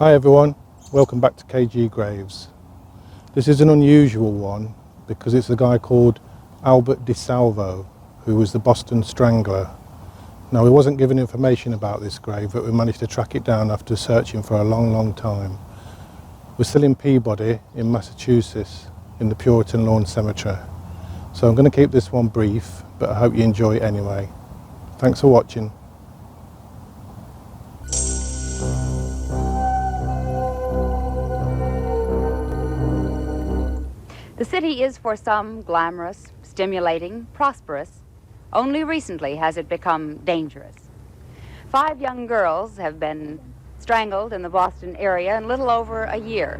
Hi everyone, welcome back to KG Graves. This is an unusual one because it's a guy called Albert DeSalvo, who was the Boston Strangler. Now, we wasn't given information about this grave, but we managed to track it down after searching for a long time. We're still in Peabody in Massachusetts in the Puritanlawn cemetery. So I'm going to keep this one brief, but I hope you enjoy it anyway. Thanks for watching. The city is for some glamorous, stimulating, prosperous. Only recently has it become dangerous. 5 young girls have been strangled in the Boston area in little over a year.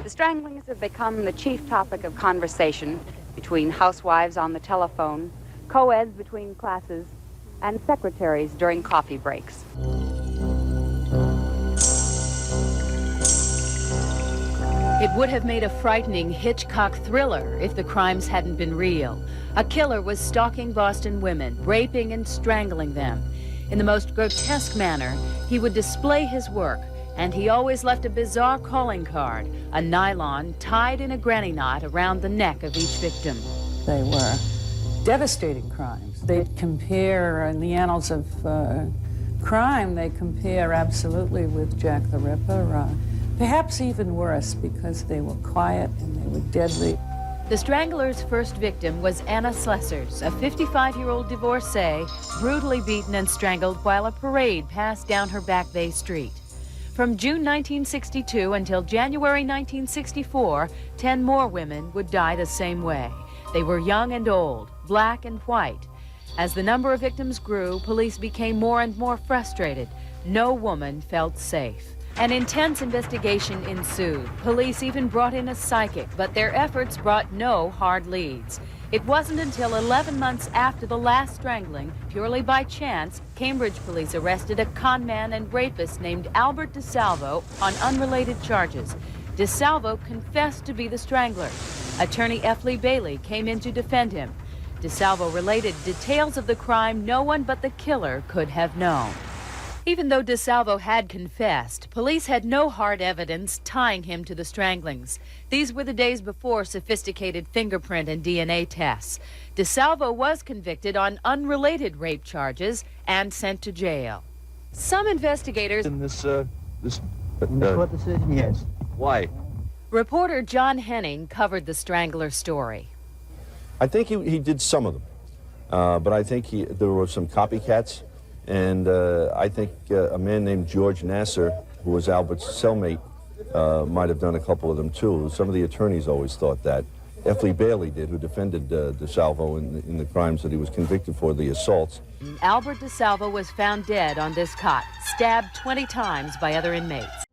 The stranglings have become the chief topic of conversation between housewives on the telephone, co-eds between classes, and secretaries during coffee breaks. It would have made a frightening Hitchcock thriller if the crimes hadn't been real. A killer was stalking Boston women, raping and strangling them. In the most grotesque manner, he would display his work, and he always left a bizarre calling card, a nylon tied in a granny knot around the neck of each victim. They were devastating crimes. They compare, in the annals of crime, they compare absolutely with Jack the Ripper. Perhaps even worse, because they were quiet and they were deadly. The Strangler's first victim was Anna Slessors, a 55-year-old divorcee, brutally beaten and strangled while a parade passed down her Back Bay street. From June 1962 until January 1964, 10 more women would die the same way. They were young and old, black and white. As the number of victims grew, police became more and more frustrated. No woman felt safe. An intense investigation ensued. Police even brought in a psychic, but their efforts brought no hard leads. It wasn't until 11 months after the last strangling, purely by chance, Cambridge police arrested a conman and rapist named Albert DeSalvo on unrelated charges. DeSalvo confessed to be the strangler. Attorney F. Lee Bailey came in to defend him. DeSalvo related details of the crime no one but the killer could have known. Even though DeSalvo had confessed, police had no hard evidence tying him to the stranglings. These were the days before sophisticated fingerprint and DNA tests. DeSalvo was convicted on unrelated rape charges and sent to jail. Some investigators... In this court decision, yes. Why? Reporter John Henning covered the Strangler story. I think he did some of them, but I think there were some copycats. And I think a man named George Nasser, who was Albert's cellmate, might have done a couple of them too. Some of the attorneys always thought that. F. Lee Bailey did, who defended DeSalvo in the crimes that he was convicted for, the assaults. Albert DeSalvo was found dead on this cot, stabbed 20 times by other inmates.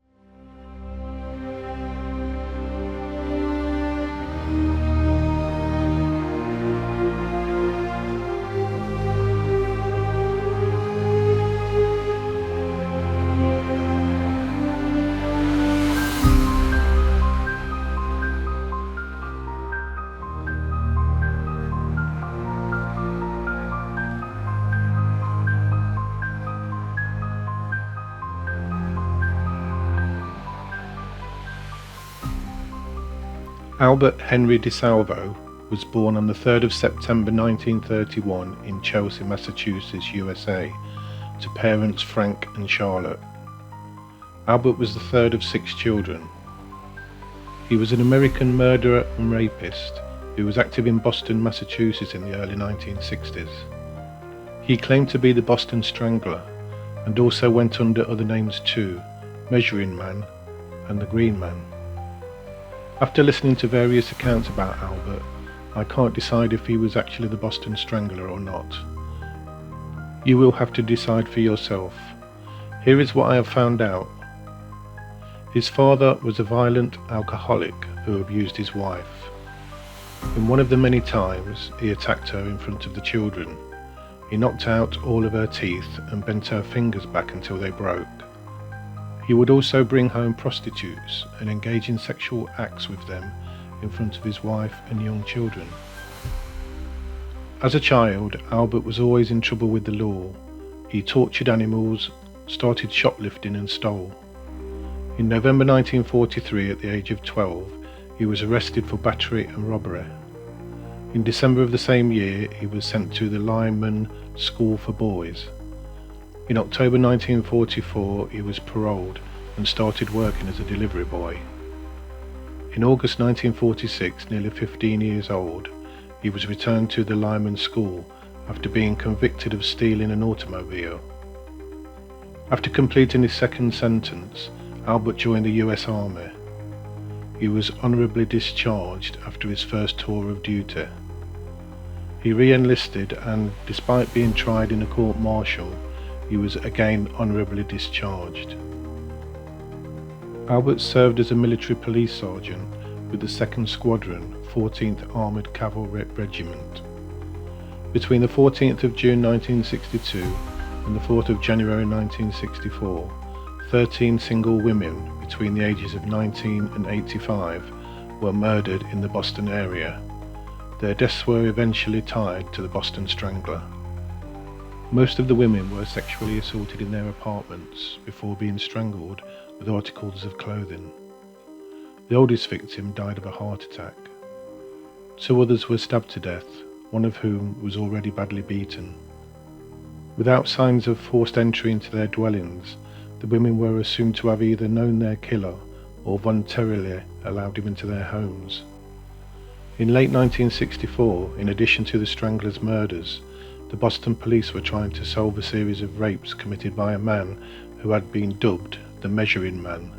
Albert Henry DeSalvo was born on the 3rd of September 1931 in Chelsea, Massachusetts, USA, to parents Frank and Charlotte. Albert was the third of 6 children. He was an American murderer and rapist who was active in Boston, Massachusetts in the early 1960s. He claimed to be the Boston Strangler and also went under other names too, Measuring Man and the Green Man. After listening to various accounts about Albert, I can't decide if he was actually the Boston Strangler or not. You will have to decide for yourself. Here is what I have found out. His father was a violent alcoholic who abused his wife. In one of the many times he attacked her in front of the children, he knocked out all of her teeth and bent her fingers back until they broke. He would also bring home prostitutes and engage in sexual acts with them in front of his wife and young children. As a child, Albert was always in trouble with the law. He tortured animals, started shoplifting and stole. In November 1943, at the age of 12, he was arrested for battery and robbery. In December of the same year, he was sent to the Lyman School for Boys. In October 1944, he was paroled and started working as a delivery boy. In August 1946, nearly 15 years old, he was returned to the Lyman School after being convicted of stealing an automobile. After completing his second sentence, Albert joined the US Army. He was honorably discharged after his first tour of duty. He re-enlisted and, despite being tried in a court-martial, he was again honorably discharged. Albert served as a military police sergeant with the 2nd Squadron, 14th Armoured Cavalry Regiment. Between the 14th of June 1962 and the 4th of January 1964, 13 single women between the ages of 19 and 85 were murdered in the Boston area. Their deaths were eventually tied to the Boston Strangler. Most of the women were sexually assaulted in their apartments before being strangled with articles of clothing. The oldest victim died of a heart attack. 2 others were stabbed to death, one of whom was already badly beaten. Without signs of forced entry into their dwellings, the women were assumed to have either known their killer or voluntarily allowed him into their homes. In late 1964, in addition to the Strangler's murders, the Boston police were trying to solve a series of rapes committed by a man who had been dubbed the Measuring Man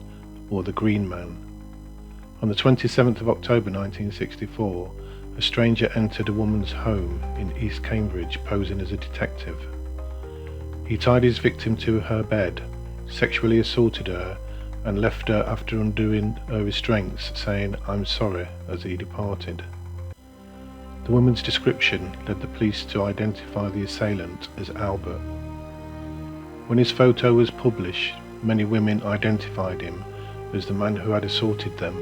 or the Green Man. On the 27th of October 1964, a stranger entered a woman's home in East Cambridge posing as a detective. He tied his victim to her bed, sexually assaulted her, and left her after undoing her restraints, saying, "I'm sorry," as he departed. The woman's description led the police to identify the assailant as Albert. When his photo was published, many women identified him as the man who had assaulted them.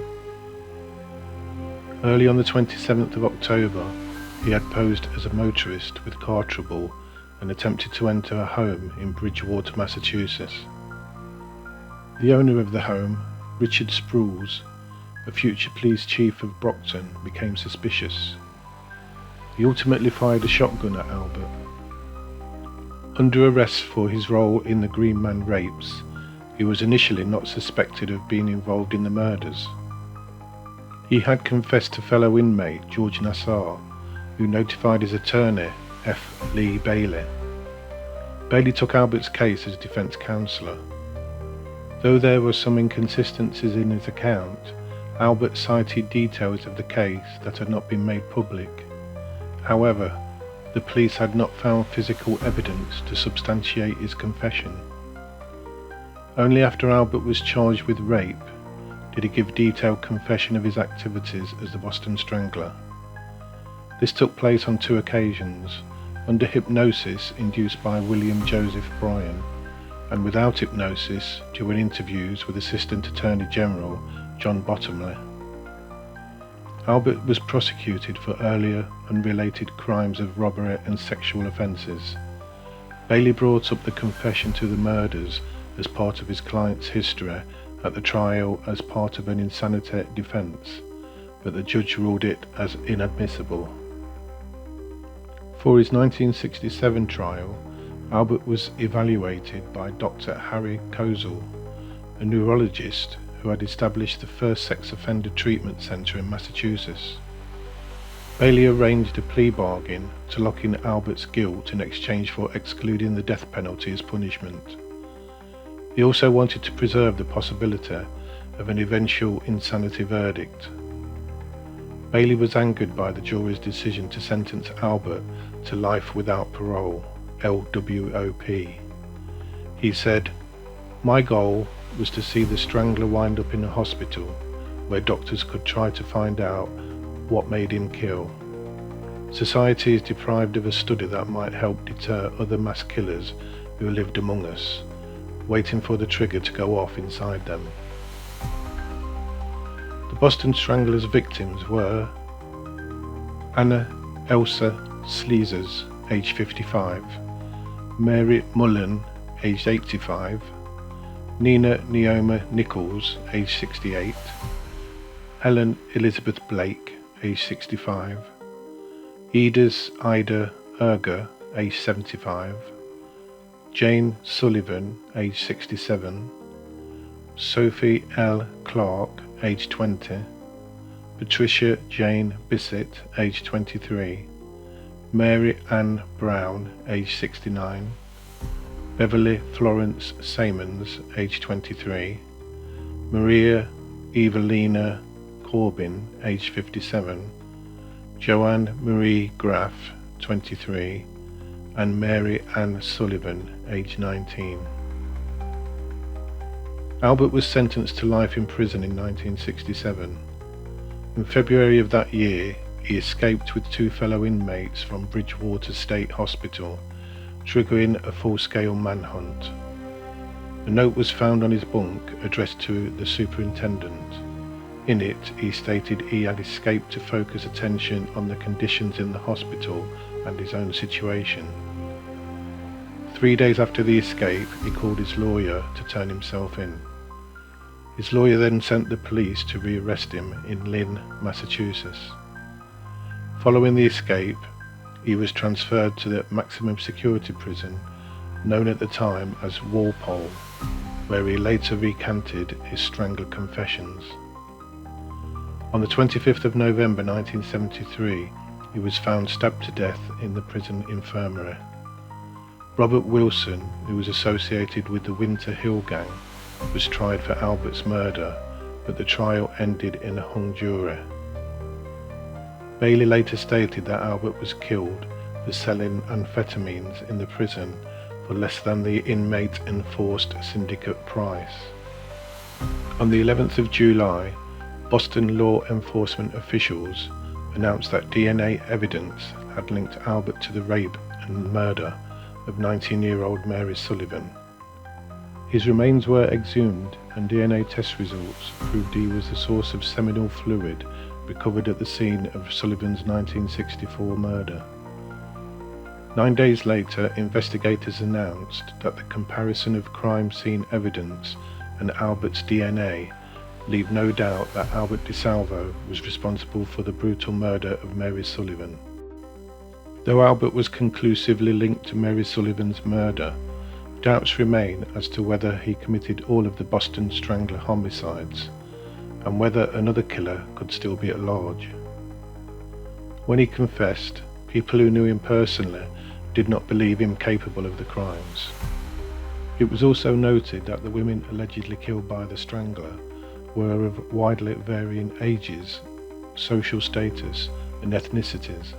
Early on the 27th of October, he had posed as a motorist with car trouble and attempted to enter a home in Bridgewater, Massachusetts. The owner of the home, Richard Sprules, a future police chief of Brockton, became suspicious. He ultimately fired a shotgun at Albert. Under arrest for his role in the Green Man rapes, he was initially not suspected of being involved in the murders. He had confessed to fellow inmate George Nassar, who notified his attorney, F. Lee Bailey. Bailey took Albert's case as defense counsellor. Though there were some inconsistencies in his account, Albert cited details of the case that had not been made public. However, the police had not found physical evidence to substantiate his confession. Only after Albert was charged with rape did he give detailed confession of his activities as the Boston Strangler. This took place on 2 occasions, under hypnosis induced by William Joseph Bryan, and without hypnosis during interviews with Assistant Attorney General John Bottomley. Albert was prosecuted for earlier unrelated crimes of robbery and sexual offences. Bailey brought up the confession to the murders as part of his client's history at the trial as part of an insanity defence, but the judge ruled it as inadmissible. For his 1967 trial, Albert was evaluated by Dr. Harry Kozel, a neurologist who had established the first sex offender treatment centre in Massachusetts. Bailey arranged a plea bargain to lock in Albert's guilt in exchange for excluding the death penalty as punishment. He also wanted to preserve the possibility of an eventual insanity verdict. Bailey was angered by the jury's decision to sentence Albert to life without parole, LWOP. He said, "My goal was to see the Strangler wind up in a hospital where doctors could try to find out what made him kill. Society is deprived of a study that might help deter other mass killers who lived among us, waiting for the trigger to go off inside them." The Boston Strangler's victims were Anna Elsa Sleezers, aged 55, Mary Mullen, aged 85, Nina Neoma Nichols, age 68, Helen Elizabeth Blake, age 65, Edith Ida Erger, age 75, Jane Sullivan, age 67, Sophie L. Clark, age 20, Patricia Jane Bissett, age 23, Mary Ann Brown, age 69, Beverly Florence Simons, age 23, Maria Evelina Corbin, age 57, Joanne Marie Graff, 23, and Mary Ann Sullivan, age 19. Albert was sentenced to life in prison in 1967. In February of that year, he escaped with 2 fellow inmates from Bridgewater State Hospital, triggering a full-scale manhunt. A note was found on his bunk addressed to the superintendent. In it, he stated he had escaped to focus attention on the conditions in the hospital and his own situation. 3 days after the escape, he called his lawyer to turn himself in. His lawyer then sent the police to rearrest him in Lynn, Massachusetts. Following the escape, he was transferred to the maximum security prison, known at the time as Walpole, where he later recanted his Strangler confessions. On the 25th of November 1973, he was found stabbed to death in the prison infirmary. Robert Wilson, who was associated with the Winter Hill Gang, was tried for Albert's murder, but the trial ended in a hung jury. Bailey later stated that Albert was killed for selling amphetamines in the prison for less than the inmate enforced syndicate price. On the 11th of July, Boston law enforcement officials announced that DNA evidence had linked Albert to the rape and murder of 19-year-old Mary Sullivan. His remains were exhumed and DNA test results proved he was the source of seminal fluid recovered at the scene of Sullivan's 1964 murder. 9 days later, investigators announced that the comparison of crime scene evidence and Albert's DNA leave no doubt that Albert DeSalvo was responsible for the brutal murder of Mary Sullivan. Though Albert was conclusively linked to Mary Sullivan's murder, doubts remain as to whether he committed all of the Boston Strangler homicides, and whether another killer could still be at large. When he confessed, people who knew him personally did not believe him capable of the crimes. It was also noted that the women allegedly killed by the Strangler were of widely varying ages, social status, and ethnicities.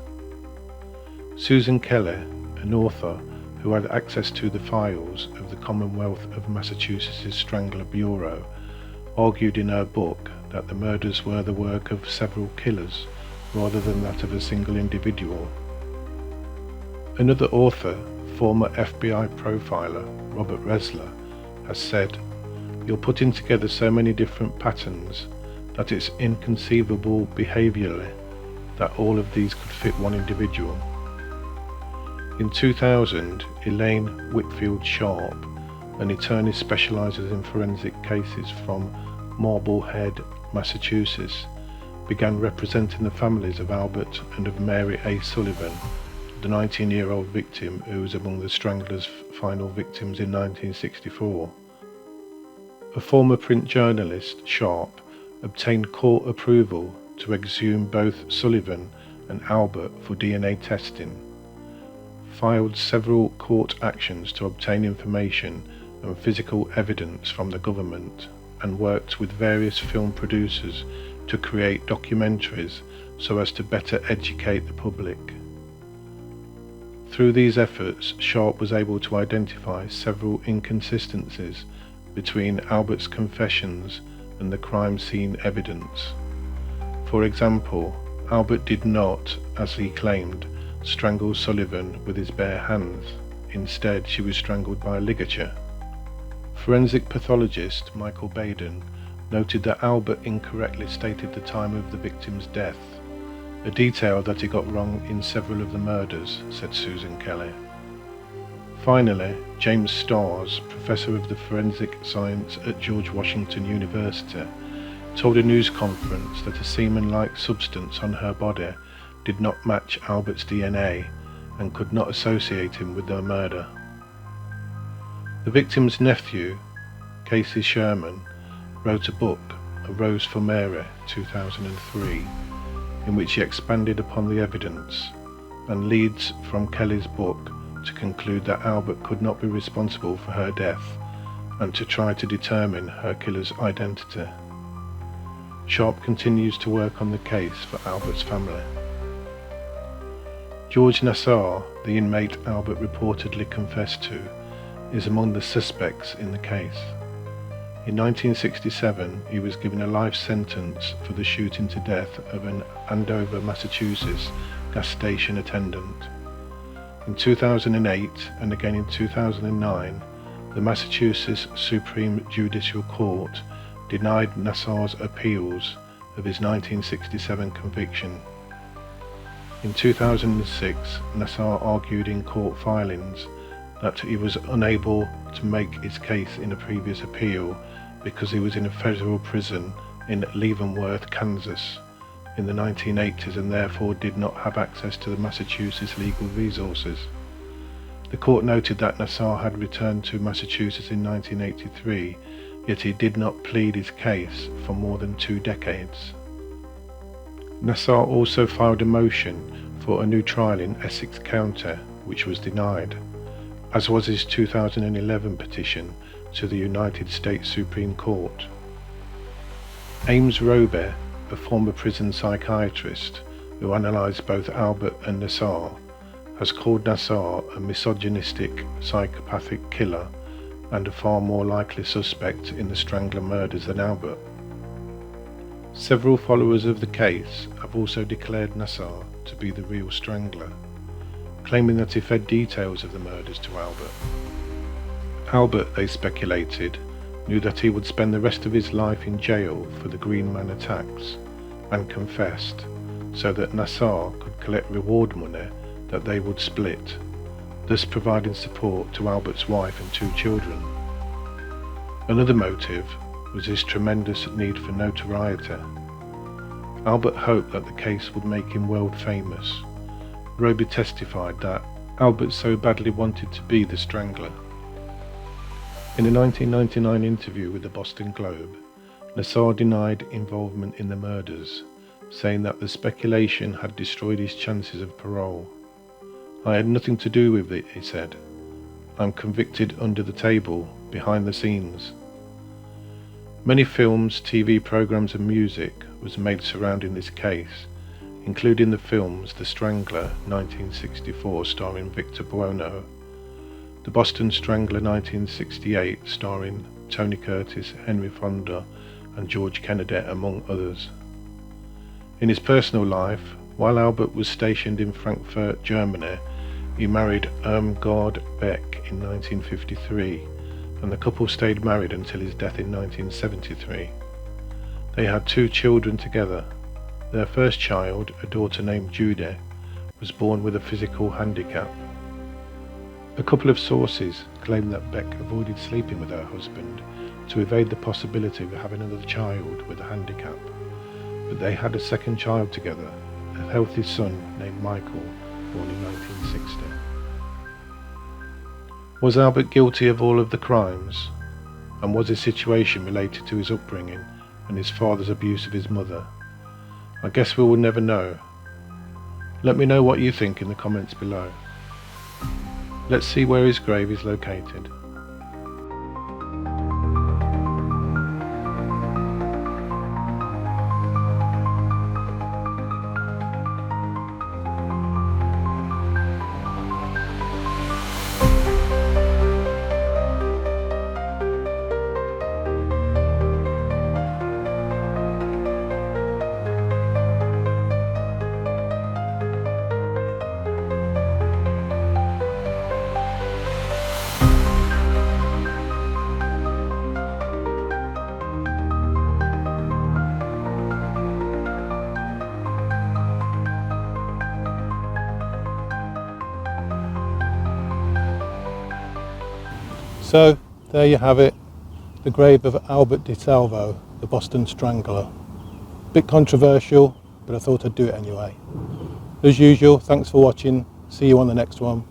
Susan Kelly, an author who had access to the files of the Commonwealth of Massachusetts' Strangler Bureau, argued in her book that the murders were the work of several killers rather than that of a single individual. Another author, former FBI profiler Robert Resler, has said, "You're putting together so many different patterns that it's inconceivable behaviourally that all of these could fit one individual." In 2000, Elaine Whitfield Sharp, an attorney specialises in forensic cases from Marblehead, Massachusetts, began representing the families of Albert and of Mary A. Sullivan, the 19-year-old victim who was among the Strangler's final victims in 1964. A former print journalist, Sharp, obtained court approval to exhume both Sullivan and Albert for DNA testing, filed several court actions to obtain information and physical evidence from the government, and worked with various film producers to create documentaries so as to better educate the public. Through these efforts, Sharp was able to identify several inconsistencies between Albert's confessions and the crime scene evidence. For example, Albert did not, as he claimed, strangle Sullivan with his bare hands. Instead, she was strangled by a ligature. Forensic pathologist Michael Baden noted that Albert incorrectly stated the time of the victim's death, a detail that he got wrong in several of the murders, said Susan Kelly. Finally, James Starrs, professor of the forensic science at George Washington University, told a news conference that a semen-like substance on her body did not match Albert's DNA and could not associate him with the murder. The victim's nephew, Casey Sherman, wrote a book, A Rose for Mary, 2003, in which he expanded upon the evidence and leads from Kelly's book to conclude that Albert could not be responsible for her death and to try to determine her killer's identity. Sharp continues to work on the case for Albert's family. George Nassar, the inmate Albert reportedly confessed to, is among the suspects in the case. In 1967, he was given a life sentence for the shooting to death of an Andover, Massachusetts gas station attendant. In 2008 and again in 2009, the Massachusetts Supreme Judicial Court denied Nassar's appeals of his 1967 conviction. In 2006, Nassar argued in court filings that he was unable to make his case in a previous appeal because he was in a federal prison in Leavenworth, Kansas in the 1980s and therefore did not have access to the Massachusetts legal resources. The court noted that Nassar had returned to Massachusetts in 1983, yet he did not plead his case for more than 2 decades. Nassar also filed a motion for a new trial in Essex County, which was denied, as was his 2011 petition to the United States Supreme Court. Ames Roby, a former prison psychiatrist who analysed both Albert and Nassar, has called Nassar a misogynistic, psychopathic killer and a far more likely suspect in the Strangler murders than Albert. Several followers of the case have also declared Nassar to be the real Strangler, claiming that he fed details of the murders to Albert. Albert, they speculated, knew that he would spend the rest of his life in jail for the Green Man attacks and confessed, so that Nassar could collect reward money that they would split, thus providing support to Albert's wife and 2 children. Another motive was his tremendous need for notoriety. Albert hoped that the case would make him world famous. Roby testified that Albert so badly wanted to be the Strangler. In a 1999 interview with the Boston Globe, Nassar denied involvement in the murders, saying that the speculation had destroyed his chances of parole. "I had nothing to do with it," he said. "I'm convicted under the table, behind the scenes." Many films, TV programs and music was made surrounding this case, including the films The Strangler 1964 starring Victor Buono, The Boston Strangler 1968 starring Tony Curtis, Henry Fonda and George Kennedy, among others. In his personal life, while Albert was stationed in Frankfurt, Germany, he married Irmgard Beck in 1953, and the couple stayed married until his death in 1973. They had 2 children together. Their first child, a daughter named Judy, was born with a physical handicap. A couple of sources claim that Beck avoided sleeping with her husband to evade the possibility of having another child with a handicap, but they had a second child together, a healthy son named Michael, born in 1960. Was Albert guilty of all of the crimes? And was his situation related to his upbringing and his father's abuse of his mother? I guess we will never know. Let me know what you think in the comments below. Let's see where his grave is located. So there you have it, the grave of Albert DeSalvo, the Boston Strangler. Bit controversial, but I thought I'd do it anyway. As usual, thanks for watching. See you on the next one.